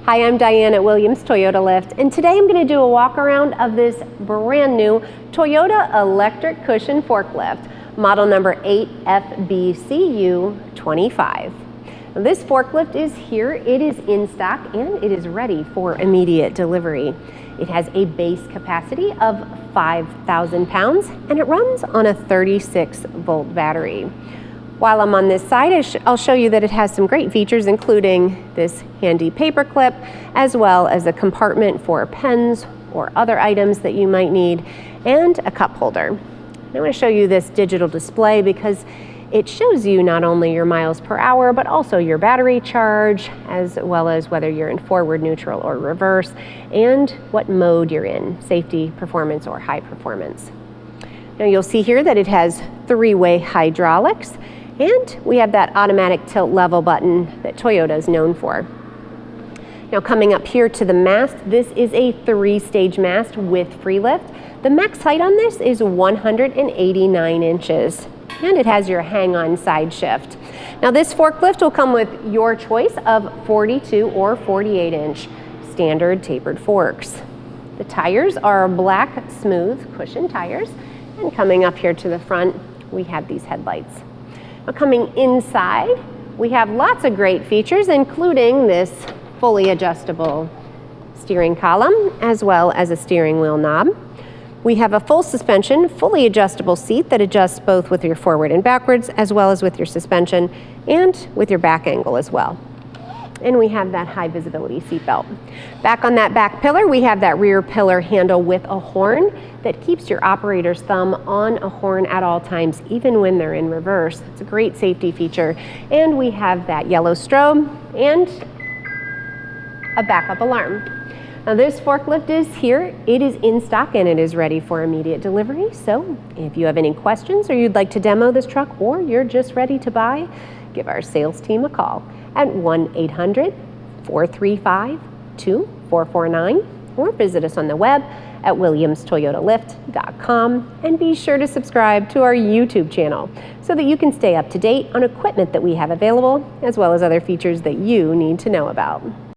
Hi, I'm Diane at Williams Toyota Lift, and today I'm going to do a walk around of this brand new Toyota electric cushion forklift, model number 8FBCU25. This forklift is here, it is in stock, and it is ready for immediate delivery. It has a base capacity of 5,000 pounds, and it runs on a 36-volt battery. While I'm on this side, I'll show you that it has some great features, including this handy paper clip, as well as a compartment for pens or other items that you might need, and a cup holder. I want to show you this digital display because it shows you not only your miles per hour, but also your battery charge, as well as whether you're in forward, neutral, or reverse, and what mode you're in, safety, performance, or high performance. Now you'll see here that it has three-way hydraulics, and we have that automatic tilt level button that Toyota is known for. Now coming up here to the mast, this is a 3-stage mast with free lift. The max height on this is 189 inches, and it has your hang-on side shift. Now this forklift will come with your choice of 42 or 48-inch standard tapered forks. The tires are black, smooth cushion tires, and coming up here to the front, we have these headlights. Now coming inside, we have lots of great features, including this fully adjustable steering column, as well as a steering wheel knob. We have a full suspension, fully adjustable seat that adjusts both with your forward and backwards, as well as with your suspension and with your back angle as well. And we have that high visibility seat belt. Back on that back pillar, we have that rear pillar handle with a horn that keeps your operator's thumb on a horn at all times, even when they're in reverse. It's a great safety feature. And we have that yellow strobe and a backup alarm. Now this forklift is here, it is in stock, and it is ready for immediate delivery. So if you have any questions or you'd like to demo this truck, or you're just ready to buy, give our sales team a call at 1-800-435-2449, or visit us on the web at williamstoyotalift.com, and be sure to subscribe to our YouTube channel so that you can stay up to date on equipment that we have available, as well as other features that you need to know about.